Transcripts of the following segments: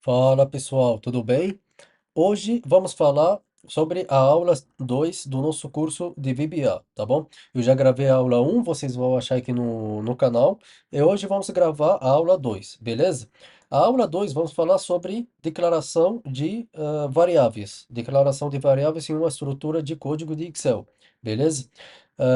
Fala pessoal, tudo bem? Hoje vamos falar sobre a aula 2 do nosso curso de VBA, tá bom? Eu já gravei a aula um, vocês vão achar aqui no canal, e hoje vamos gravar a aula 2, beleza? A aula 2 vamos falar sobre declaração de variáveis, declaração de variáveis em uma estrutura de código de Excel, beleza?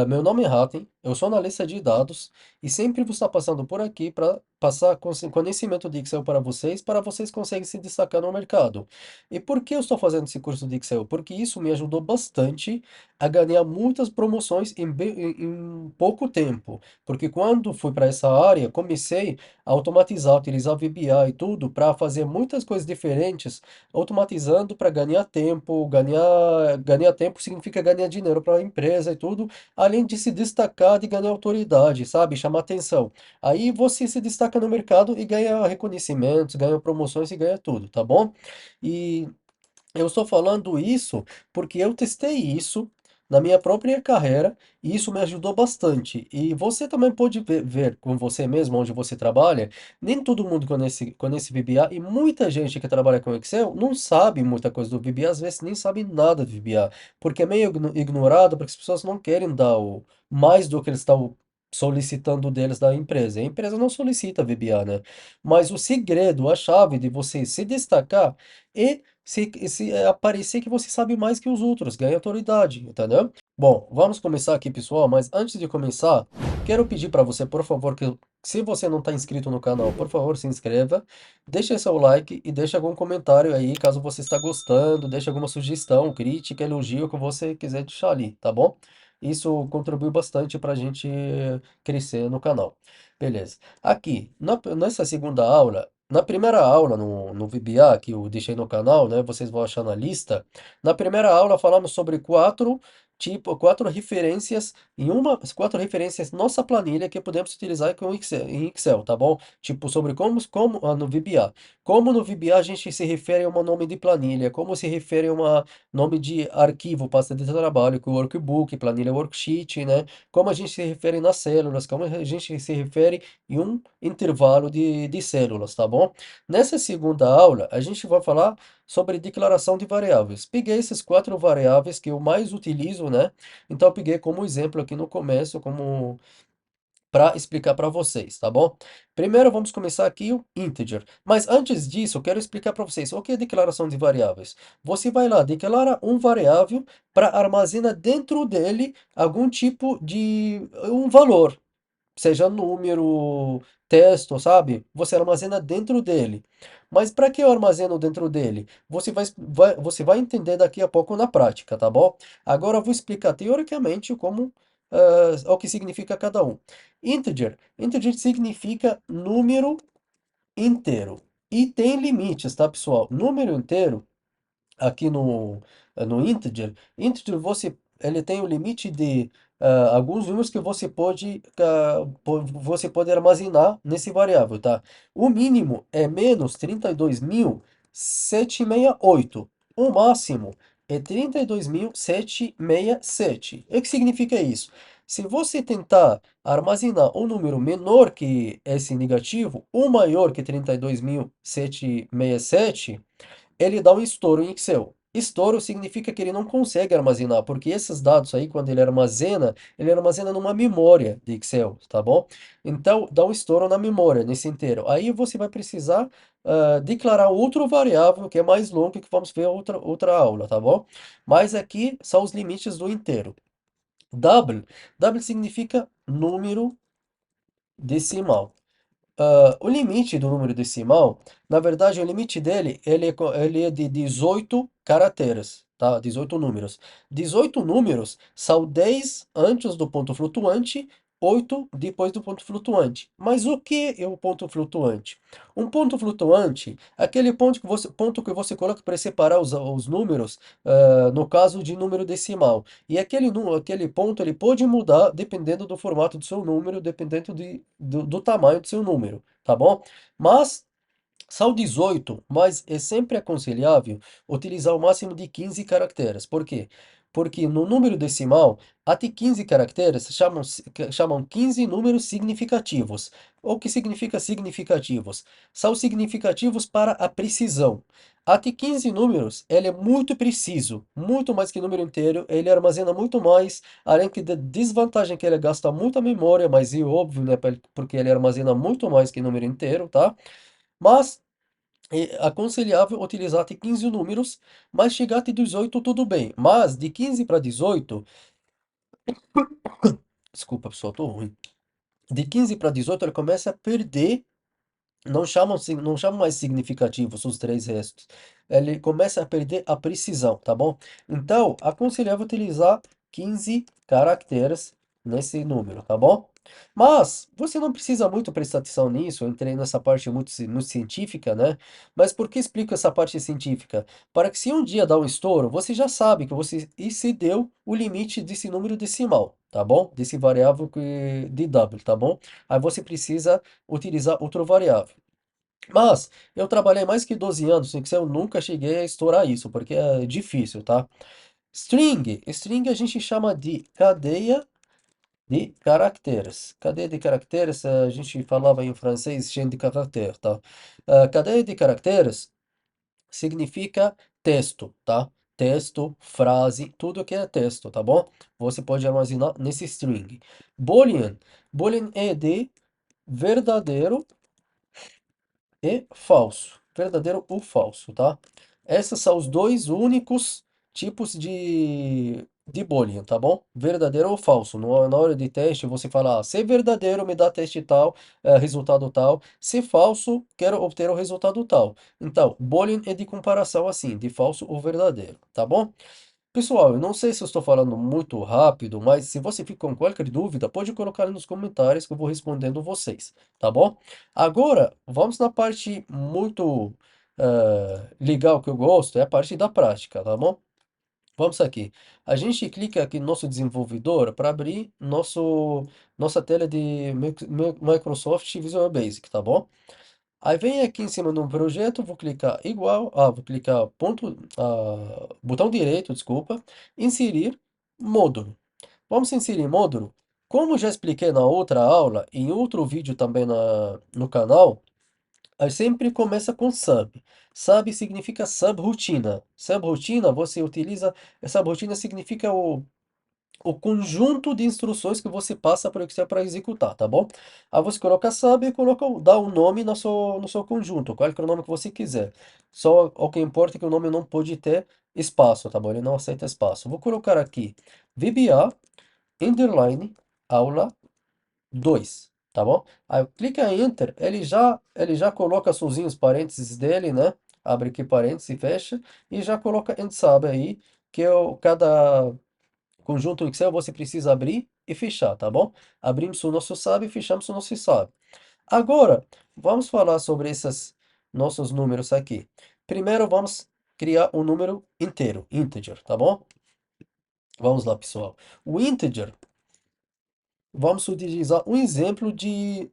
Meu nome é Hatem, eu sou analista de dados e sempre vou estar passando por aqui para passar conhecimento de Excel para vocês conseguirem se destacar no mercado. E por que eu estou fazendo esse curso de Excel? Porque isso me ajudou bastante a ganhar muitas promoções em pouco tempo. Porque quando fui para essa área, comecei a automatizar, utilizar VBA e tudo para fazer muitas coisas diferentes, automatizando para ganhar tempo. Ganhar tempo significa ganhar dinheiro para a empresa e tudo, além de se destacar, de ganhar autoridade, sabe? Chamar atenção. Aí você se destaca no mercado e ganha reconhecimentos, ganha promoções e ganha tudo, tá bom? E eu estou falando isso porque eu testei isso na minha própria carreira e isso me ajudou bastante. E você também pode ver com você mesmo onde você trabalha. Nem todo mundo conhece VBA e muita gente que trabalha com Excel não sabe muita coisa do VBA, às vezes nem sabe nada de VBA, porque é meio ignorado, porque as pessoas não querem dar o mais do que eles estão solicitando deles da empresa. A empresa não solicita VBA, né? Mas o segredo, a chave de você se destacar e se aparecer que você sabe mais que os outros, ganha autoridade, entendeu? Bom, vamos começar aqui, pessoal, mas antes de começar, quero pedir para você, por favor, que se você não está inscrito no canal, por favor, se inscreva, deixe seu like e deixe algum comentário aí, caso você está gostando, deixe alguma sugestão, crítica, elogio, que você quiser deixar ali, tá bom? Isso contribui bastante para a gente crescer no canal. Beleza. Aqui, nessa segunda aula, na primeira aula no VBA, que eu deixei no canal, né? Vocês vão achar na lista. Na primeira aula falamos sobre quatro referências quatro referências nossa planilha que podemos utilizar com em Excel, tá bom? Tipo sobre no VBA. Como no VBA a gente se refere a um nome de planilha, como se refere a um nome de arquivo, pasta de trabalho, que o workbook, planilha worksheet, né? Como a gente se refere nas células, como a gente se refere em um intervalo de células, tá bom? Nessa segunda aula, a gente vai falar sobre declaração de variáveis. Peguei esses quatro variáveis que eu mais utilizo, né? Então, eu peguei como exemplo aqui no começo, como para explicar para vocês, tá bom? Primeiro, vamos começar aqui o integer. Mas antes disso, eu quero explicar para vocês o que é declaração de variáveis. Você vai lá, declara um variável para armazenar dentro dele algum tipo de um valor, seja número, texto, sabe? Você armazena dentro dele. Mas para que eu armazeno dentro dele? Você vai entender daqui a pouco na prática, tá bom? Agora eu vou explicar teoricamente o que significa cada um. Integer significa número inteiro. E tem limites, tá, pessoal? Número inteiro aqui no integer ele tem o limite de alguns números que você pode armazenar nesse variável, tá? O mínimo é menos 32.768. O máximo é 32.767. O que significa isso? Se você tentar armazenar um número menor que esse negativo, ou maior que 32.767, ele dá um estouro em Excel. Estouro significa que ele não consegue armazenar, porque esses dados aí, quando ele armazena numa memória de Excel, tá bom? Então, dá um estouro na memória, nesse inteiro. Aí você vai precisar declarar outro variável, que é mais longo, que vamos ver outra aula, tá bom? Mas aqui são os limites do inteiro. Double, double significa número decimal. O limite do número decimal, na verdade, o limite dele, ele é de 18 caracteres, tá? 18 números. 18 números são 10 antes do ponto flutuante, 8 depois do ponto flutuante. Mas o que é o ponto flutuante? Um ponto flutuante é aquele ponto que você coloca para separar os números, no caso de número decimal. E aquele ponto ele pode mudar dependendo do formato do seu número, dependendo do tamanho do seu número, tá bom? Mas são 18, mas é sempre aconselhável utilizar o máximo de 15 caracteres. Por quê? Porque no número decimal, até 15 caracteres chamam 15 números significativos. O que significa significativos? São significativos para a precisão. Até 15 números, ele é muito preciso, muito mais que número inteiro, ele armazena muito mais, além que da desvantagem que ele gasta muita memória, mas é óbvio, né, porque ele armazena muito mais que número inteiro, tá? Mas é aconselhável utilizar até 15 números, mas chegar até 18 tudo bem. Mas de 15 para 18, desculpa pessoal, tô ruim. De 15 para 18 ele começa a perder. Não chamam mais significativos os três restos. Ele começa a perder a precisão, tá bom? Então, aconselhável utilizar 15 caracteres nesse número, tá bom? Mas, você não precisa muito prestar atenção nisso, eu entrei nessa parte muito científica, né? Mas por que explico essa parte científica? Para que se um dia dar um estouro, você já sabe que você excedeu o limite desse número decimal, tá bom? Desse variável de W, tá bom? Aí você precisa utilizar outro variável. Mas eu trabalhei mais que 12 anos em Excel, eu nunca cheguei a estourar isso, porque é difícil, tá? String a gente chama de cadeia de caracteres. Cadeia de caracteres, a gente falava em francês, chaîne de caractères, tá? Cadeia de caracteres significa texto, tá? Texto, frase, tudo que é texto, tá bom? Você pode armazenar nesse string. Boolean. Boolean é de verdadeiro e falso. Verdadeiro ou falso, tá? Esses são os dois únicos tipos de boolean, tá bom? Verdadeiro ou falso. Na hora de teste, você fala, se é verdadeiro, me dá teste tal, resultado tal. Se falso, quero obter o resultado tal. Então, boolean é de comparação assim, de falso ou verdadeiro, tá bom? Pessoal, eu não sei se eu estou falando muito rápido, mas se você fica com qualquer dúvida, pode colocar nos comentários que eu vou respondendo vocês, tá bom? Agora, vamos na parte muito legal que eu gosto, é a parte da prática, tá bom? Vamos aqui. A gente clica aqui no nosso desenvolvedor para abrir nossa tela de Microsoft Visual Basic, tá bom? Aí vem aqui em cima do projeto, vou clicar igual, vou clicar botão direito, desculpa, inserir módulo. Vamos inserir módulo. Como já expliquei na outra aula, em outro vídeo também no canal, aí sempre começa com sub. Sub significa subrotina. Subrotina, você utiliza, subrotina significa o conjunto de instruções que você passa para o Excel para executar, tá bom? Aí você coloca sub e dá um nome no seu conjunto, qual que é o nome que você quiser. Só o que importa é que o nome não pode ter espaço, tá bom? Ele não aceita espaço. Vou colocar aqui VBA, underline, aula 2, tá bom? Aí clica em Enter, ele já coloca sozinho os parênteses dele, né? Abre aqui parênteses e fecha, e já coloca end sub aí, que é cada conjunto Excel você precisa abrir e fechar, tá bom? Abrimos o nosso SAB e fechamos o nosso SAB. Agora, vamos falar sobre esses nossos números aqui. Primeiro, vamos criar um número inteiro, integer, tá bom? Vamos lá, pessoal. O integer, vamos utilizar um exemplo de...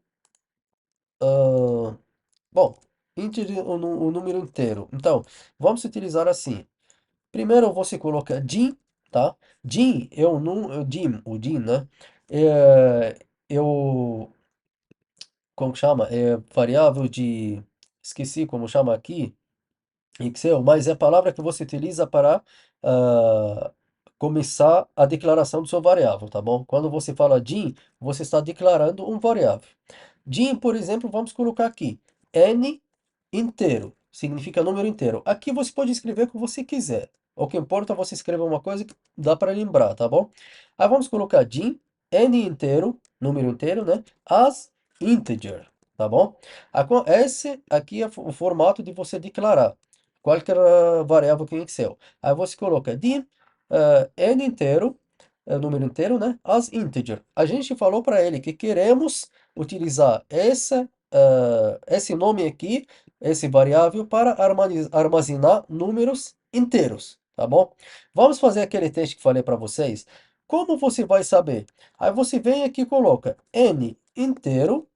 bom, integer, o número inteiro. Então, vamos utilizar assim. Primeiro você coloca din, tá? Din é o din, né? É o, como que chama? É variável de, esqueci como chama aqui, em Excel, mas é a palavra que você utiliza para ah, começar a declaração do seu variável, tá bom? Quando você fala din, você está declarando um variável. Din, por exemplo, vamos colocar aqui, n inteiro, significa número inteiro. Aqui você pode escrever o que você quiser. O que importa é você escrever uma coisa que dá para lembrar, tá bom? Aí vamos colocar din, n inteiro, número inteiro, né? As integer, tá bom? Esse aqui é o formato de você declarar qualquer variável aqui em Excel. Aí você coloca din, n inteiro, número inteiro, né? As integer. A gente falou para ele que queremos utilizar esse nome aqui, esse variável, para armazenar números inteiros, tá bom? Vamos fazer aquele teste que falei para vocês. Como você vai saber? Aí você vem aqui e coloca n inteiro,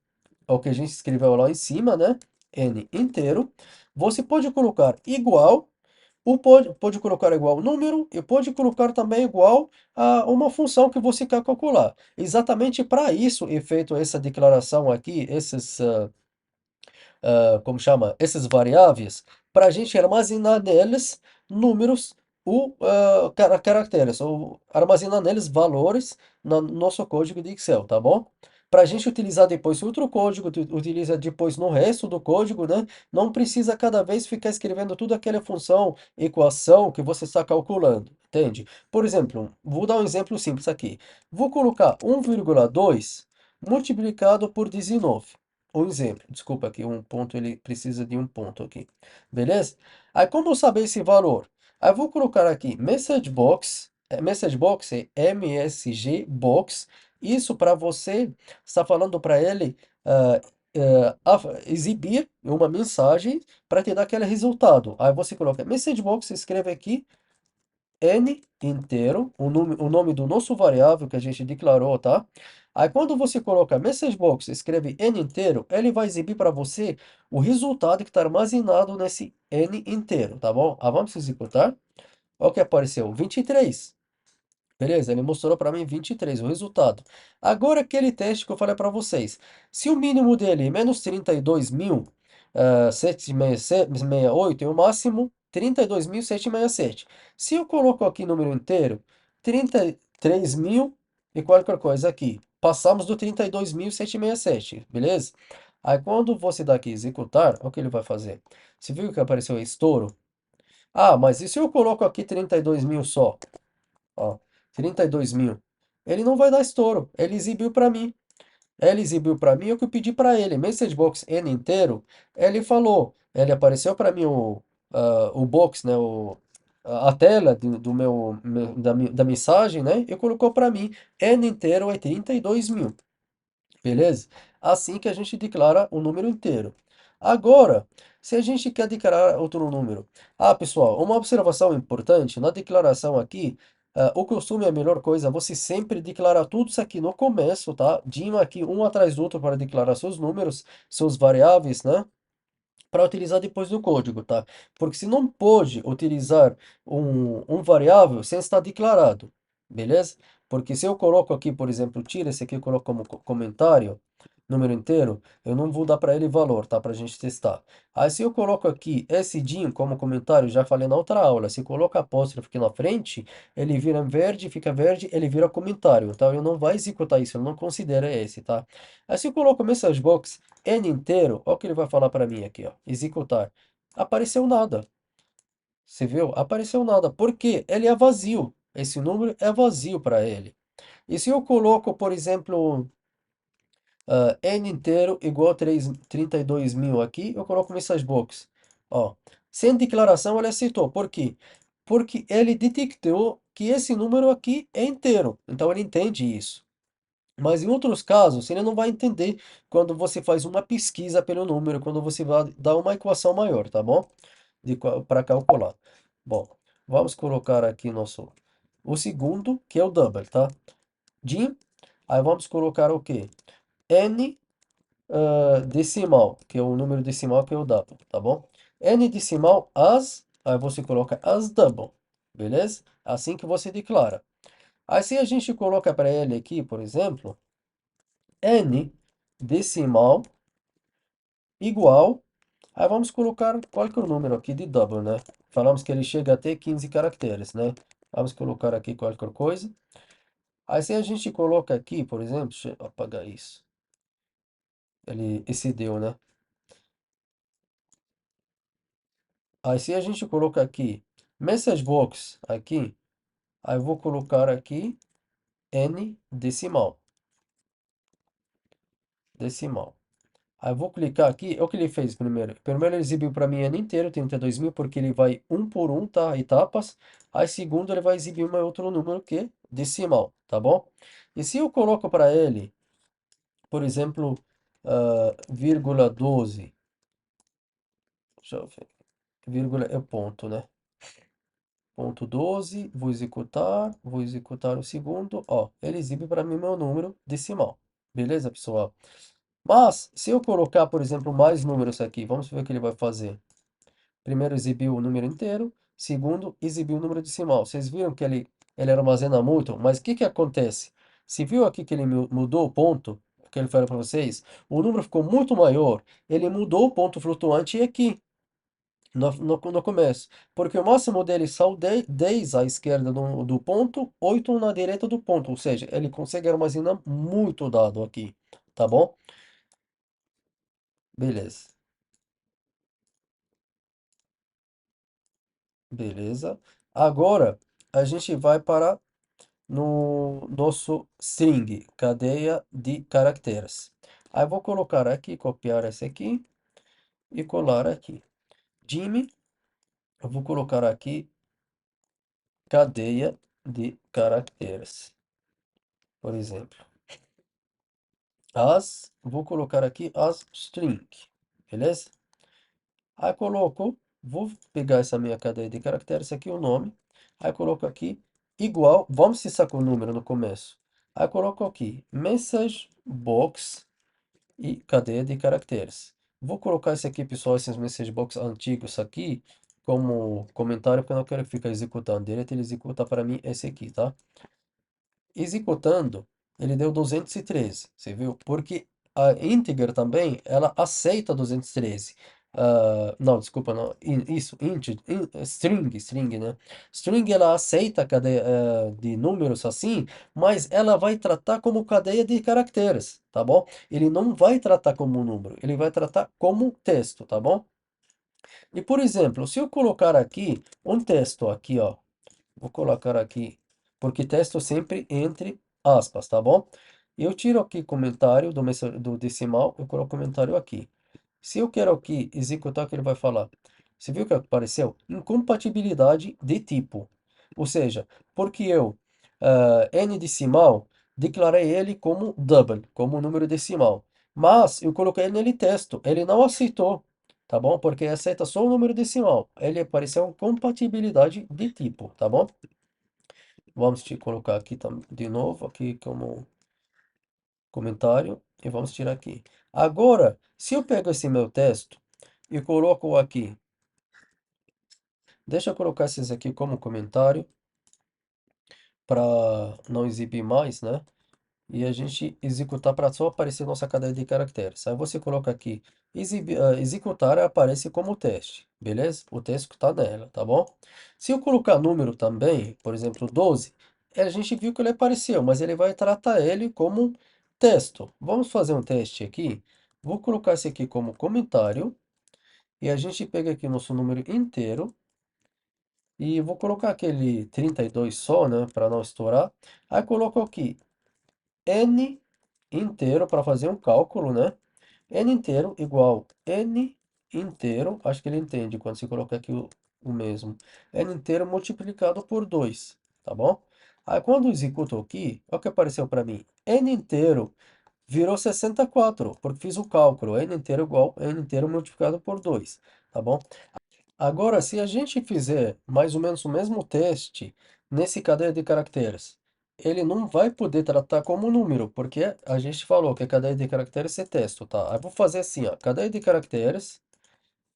é o que a gente escreveu lá em cima, né? N inteiro. Você pode colocar igual, Pode colocar igual número e pode colocar também igual a uma função que você quer calcular. Exatamente para isso é feito essa declaração aqui, como chama, essas variáveis, para a gente armazenar neles números ou caracteres, ou armazenar neles valores no nosso código de Excel, tá bom? Para a gente utilizar depois outro código, utiliza depois no resto do código, né? Não precisa cada vez ficar escrevendo tudo aquela função, equação que você está calculando, entende? Por exemplo, vou dar um exemplo simples aqui. Vou colocar 1,2 multiplicado por 19. Um exemplo, desculpa aqui, um ponto, ele precisa de um ponto aqui, beleza? Aí como eu saber esse valor? Aí eu vou colocar aqui message box é MSG box, isso para você, está falando para ele exibir uma mensagem para te dar aquele resultado. Aí você coloca message box, escreve aqui n inteiro, o nome do nosso variável que a gente declarou, tá? Aí quando você coloca message box, escreve n inteiro, ele vai exibir para você o resultado que está armazenado nesse n inteiro, tá bom? Ah, vamos executar. Olha o que apareceu, 23. Beleza, ele mostrou para mim 23 o resultado. Agora aquele teste que eu falei para vocês. Se o mínimo dele é menos 32.000, 768 e o máximo 32.767. Se eu coloco aqui número inteiro, 33.000 e qualquer coisa aqui. Passamos do 32.767, beleza? Aí quando você dá aqui executar, o que ele vai fazer? Você viu que apareceu estouro? Ah, mas e se eu coloco aqui 32.000 só? Ó, 32.000. Ele não vai dar estouro. Ele exibiu para mim. Ele exibiu para mim o que eu pedi para ele. Message box N inteiro. Ele falou. Ele apareceu para mim o box, né? A tela do da mensagem, né? E colocou para mim. N inteiro é 32.000. Beleza? Assim que a gente declara o número inteiro. Agora, se a gente quer declarar outro número. Ah, pessoal, uma observação importante, na declaração aqui, o costume é a melhor coisa, você sempre declarar tudo isso aqui no começo, tá? Dima aqui um atrás do outro para declarar seus números, seus variáveis, né? Para utilizar depois do código, tá? Porque se não pode utilizar um variável sem estar declarado, beleza? Porque se eu coloco aqui, por exemplo, tira esse aqui e coloco como comentário, número inteiro, eu não vou dar para ele valor, tá? Para a gente testar. Aí se eu coloco aqui esse din como comentário, já falei na outra aula, se coloca apóstrofe aqui na frente, ele vira verde, fica verde, ele vira comentário. Então ele não vai executar isso, ele não considera esse, tá? Aí se eu coloco message box N inteiro, olha o que ele vai falar para mim aqui, ó. Executar. Apareceu nada. Você viu? Apareceu nada. Por quê? Ele é vazio. Esse número é vazio para ele. E se eu coloco, por exemplo, N inteiro igual a 32.000 aqui, eu coloco message box. Ó, sem declaração ele aceitou. Por quê? Porque ele detectou que esse número aqui é inteiro. Então ele entende isso. Mas em outros casos, ele não vai entender quando você faz uma pesquisa pelo número, quando você vai dar uma equação maior, tá bom? Para calcular. Bom, vamos colocar aqui o segundo, que é o double, tá? Dim, aí vamos colocar o quê? N decimal, que é o número decimal, que é o double, tá bom? N decimal as, aí você coloca as double, beleza? Assim que você declara. Aí se a gente coloca para ele aqui, por exemplo, N decimal igual. Aí vamos colocar qualquer número aqui de double, né? Falamos que ele chega até 15 caracteres, né? Vamos colocar aqui qualquer coisa. Aí se a gente coloca aqui, por exemplo, deixa eu apagar isso. Ele excedeu, né? Aí se a gente coloca aqui message box aqui, aí eu vou colocar aqui n decimal. Decimal. Aí eu vou clicar aqui, é o que ele fez primeiro. Primeiro ele exibiu para mim ano inteiro, 32.000, porque ele vai um por um, tá? Etapas. Aí segundo ele vai exibir um outro número que é decimal, tá bom? E se eu coloco para ele, por exemplo, vírgula 12, deixa eu ver, vírgula é ponto, né? Ponto 12, vou executar o segundo, ó, ele exibe para mim meu número decimal. Beleza, pessoal? Mas, se eu colocar, por exemplo, mais números aqui, vamos ver o que ele vai fazer. Primeiro exibiu o número inteiro, Segundo, exibir o número decimal. Vocês viram que ele armazena muito, mas o que que acontece? Se viu aqui que ele mudou o ponto, que ele falou para vocês, o número ficou muito maior, ele mudou o ponto flutuante aqui, no começo. Porque o máximo dele são 10 à esquerda do ponto, 8 na direita do ponto. Ou seja, ele consegue armazenar muito dado aqui. Tá bom? Beleza. Beleza. Agora, a gente vai para no nosso string, cadeia de caracteres. Aí eu vou colocar aqui, copiar esse aqui e colar aqui. Jimmy, eu vou colocar aqui cadeia de caracteres, por exemplo. Vou colocar aqui as string, beleza? Aí coloco, vou pegar essa minha cadeia de caracteres aqui, o nome. Aí coloco aqui igual, vamos fixar com o número no começo. Aí coloco aqui message box e cadeia de caracteres. Vou colocar esse aqui, pessoal, esses message box antigos aqui, como comentário, porque eu não quero que fique executando direto, ele executa para mim esse aqui, tá? Executando, ele deu 213, você viu? Porque a integer também, ela aceita 213. Não, desculpa, não. Isso, string, né? String, ela aceita cadeia, de números assim, mas ela vai tratar como cadeia de caracteres, tá bom? Ele não vai tratar como número, ele vai tratar como texto, tá bom? E, por exemplo, se eu colocar aqui um texto aqui, ó, vou colocar aqui, porque texto sempre entre aspas, tá bom? Eu tiro aqui comentário do decimal, eu coloco comentário aqui. Se eu quero aqui executar, o que ele vai falar? Você viu que apareceu? Incompatibilidade de tipo. Ou seja, porque eu, n decimal, declarei ele como double, como número decimal. Mas eu coloquei nele texto, ele não aceitou, tá bom? Porque aceita só o número decimal. Ele apareceu compatibilidade de tipo, tá bom? Vamos te colocar aqui de novo, aqui como comentário, e vamos tirar aqui. Agora, se eu pego esse meu texto e coloco aqui, deixa eu colocar esses aqui como comentário, para não exibir mais, né? E a gente executar para só aparecer nossa cadeia de caracteres. Aí você coloca aqui, executar aparece como teste, beleza? O texto que está nela, tá bom? Se eu colocar número também, por exemplo, 12, a gente viu que ele apareceu, mas ele vai tratar ele como texto. Vamos fazer um teste aqui. Vou colocar esse aqui como comentário, e a gente pega aqui o nosso número inteiro, e vou colocar aquele 32 só, né, para não estourar. Aí coloco aqui n inteiro para fazer um cálculo, né? N inteiro igual n inteiro, acho que ele entende quando você coloca aqui o mesmo. N inteiro multiplicado por 2, tá bom? Aí quando eu executo aqui, olha o que apareceu para mim. N inteiro virou 64, porque fiz o cálculo. N inteiro igual n inteiro multiplicado por 2, tá bom? Agora, se a gente fizer mais ou menos o mesmo teste nesse cadeia de caracteres, ele não vai poder tratar como número, porque a gente falou que a cadeia de caracteres é texto, tá? Aí eu vou fazer assim, ó, cadeia de caracteres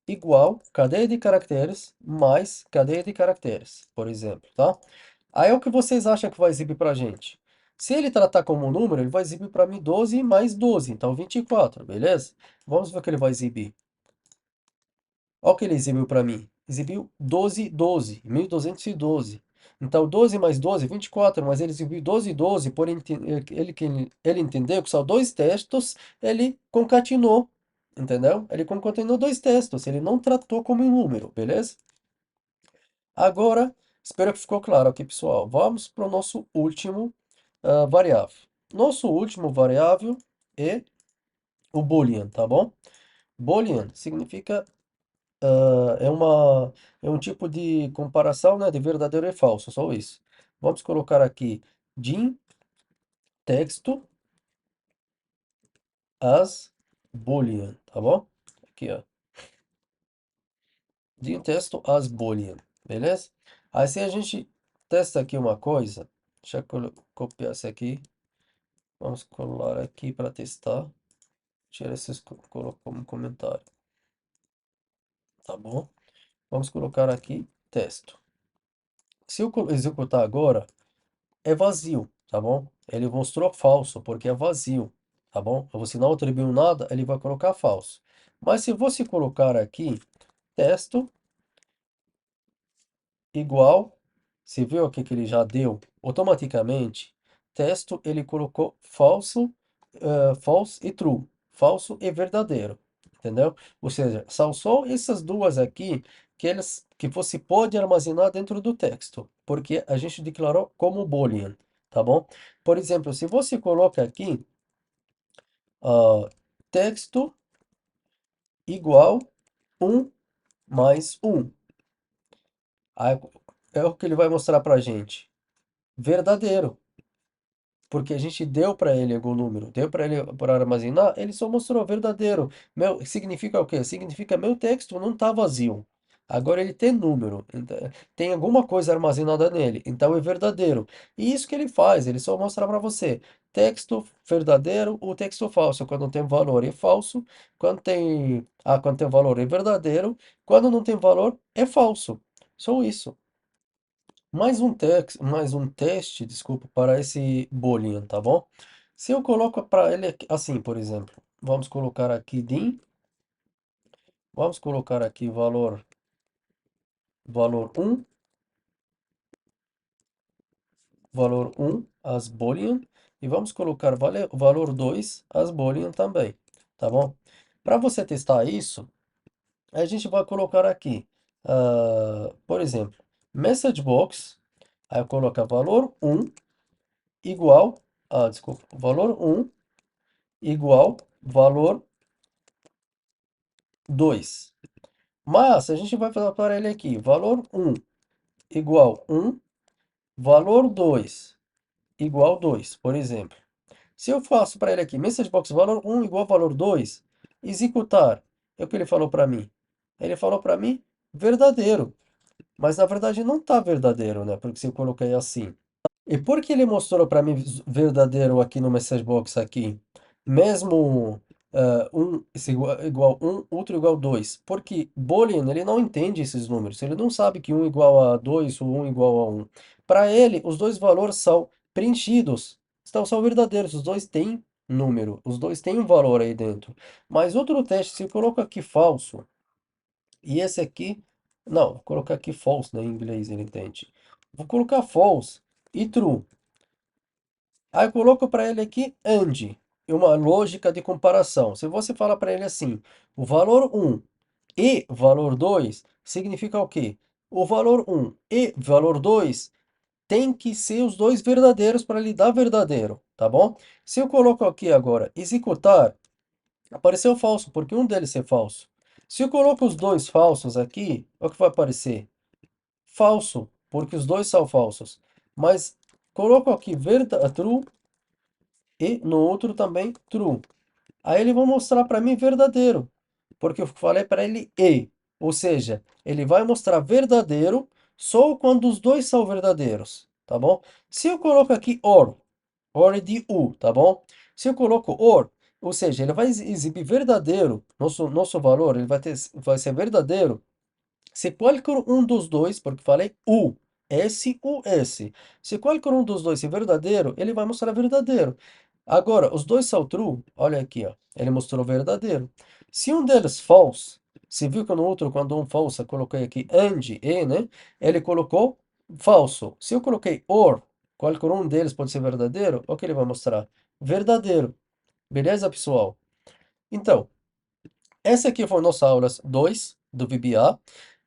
igual cadeia de caracteres mais cadeia de caracteres, por exemplo, tá? Aí é o que vocês acham que vai exibir pra gente? Se ele tratar como número, ele vai exibir para mim 12 mais 12, então 24, beleza? Vamos ver o que ele vai exibir. Olha o que ele exibiu para mim. Exibiu 12, 12, 1212. Então, 12 mais 12, 24, mas ele exibiu 12, 12, por ele entendeu que são dois textos, ele concatenou, entendeu? Ele concatenou dois textos, ele não tratou como um número, beleza? Agora, espero que ficou claro aqui, pessoal. Vamos para o nosso último variável. Nosso último variável é o boolean, tá bom? Boolean significa é um tipo de comparação, né, de verdadeiro e falso, só isso. Vamos colocar aqui din texto as boolean, tá bom? Aqui, ó. Din texto as boolean, beleza? Aí se a gente testa aqui uma coisa, deixa eu copiar isso aqui, vamos colar aqui para testar. Tira esses, coloco como comentário, tá bom? Vamos colocar aqui texto. Se eu executar agora, é vazio, tá bom? Ele mostrou falso, porque é vazio, tá bom? Você não atribuiu nada, ele vai colocar falso. Mas se você colocar aqui, texto igual, você viu aqui que ele já deu automaticamente, texto ele colocou falso, false e true, falso e verdadeiro, entendeu? Ou seja, são só essas duas aqui que você pode armazenar dentro do texto, porque a gente declarou como boolean, tá bom? Por exemplo, se você coloca aqui, texto igual um mais um, aí é o que ele vai mostrar pra gente. Verdadeiro. Porque a gente deu para ele algum número, deu para ele para armazenar, ele só mostrou verdadeiro. Meu, significa o quê? Significa meu texto não está vazio. Agora ele tem número, tem alguma coisa armazenada nele, então é verdadeiro. E isso que ele faz, ele só mostra para você texto verdadeiro ou texto falso. Quando tem valor é falso, quando tem valor é verdadeiro, quando não tem valor é falso. Só isso. Mais um teste, desculpa, para esse bolinho, tá bom? Se eu coloco para ele assim, por exemplo, vamos colocar aqui din, vamos colocar aqui valor um as boolean, e vamos colocar valor 2 as boolean também, tá bom? Para você testar isso, a gente vai colocar aqui, por exemplo, message box, aí eu coloco valor um igual, desculpa, valor um igual valor 2. Mas a gente vai fazer para ele aqui, valor um igual um, valor 2 igual 2, por exemplo. Se eu faço para ele aqui, message box valor um igual valor 2, executar, é o que ele falou para mim. Ele falou para mim verdadeiro, mas na verdade não está verdadeiro, né? Porque se eu coloquei assim. E por que ele mostrou para mim verdadeiro aqui no message box aqui? Mesmo um esse igual um, outro igual 2. Porque Boolean, ele não entende esses números. Ele não sabe que um igual a 2 ou um igual a um. Para ele, os dois valores são preenchidos. São verdadeiros. Os dois têm número. Os dois têm um valor aí dentro. Mas outro teste, se eu coloco aqui falso, e esse aqui... Não, vou colocar aqui false, né? Em inglês ele entende. Vou colocar false e true. Aí eu coloco para ele aqui AND, uma lógica de comparação. Se você falar para ele assim, o valor um e valor 2 significa o quê? O valor um e valor 2 tem que ser os dois verdadeiros para lhe dar verdadeiro, tá bom? Se eu coloco aqui agora executar, apareceu falso, porque um deles é falso. Se eu coloco os dois falsos aqui, o que vai aparecer? Falso, porque os dois são falsos. Mas coloco aqui true e no outro também true. Aí ele vai mostrar para mim verdadeiro, porque eu falei para ele e, ou seja, ele vai mostrar verdadeiro só quando os dois são verdadeiros, tá bom? Se eu coloco aqui or é de u, tá bom? Se eu coloco or, ou seja, ele vai exibir verdadeiro, nosso valor, vai ser verdadeiro se qualquer um dos dois, porque falei U, S. Se qualquer um dos dois é verdadeiro, ele vai mostrar verdadeiro. Agora, os dois são true, olha aqui, ó, ele mostrou verdadeiro. Se um deles false, você viu que no outro, quando um false, eu coloquei aqui and, e, né? Ele colocou falso. Se eu coloquei or, qualquer um deles pode ser verdadeiro, o que ele vai mostrar? Verdadeiro. Beleza, pessoal? Então, essa aqui foi a nossa aula 2 do VBA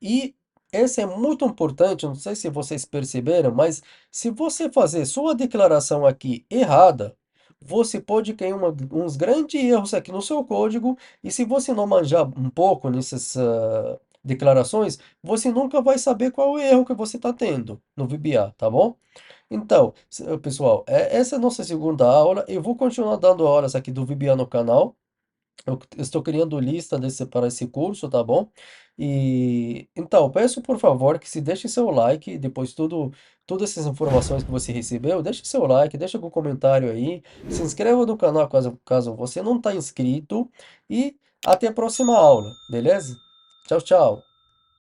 e essa é muito importante, não sei se vocês perceberam, mas se você fazer sua declaração aqui errada, você pode cair uns grandes erros aqui no seu código e se você não manjar um pouco nessas declarações, você nunca vai saber qual é o erro que você está tendo no VBA, tá bom? Então, pessoal, essa é a nossa segunda aula. Eu vou continuar dando aulas aqui do VBA no canal. Eu estou criando lista para esse curso, tá bom? E então, peço por favor que se deixe seu like, depois todas essas informações que você recebeu, deixe seu like, deixe algum comentário aí, se inscreva no canal caso você não está inscrito e até a próxima aula, beleza? Tchau, tchau.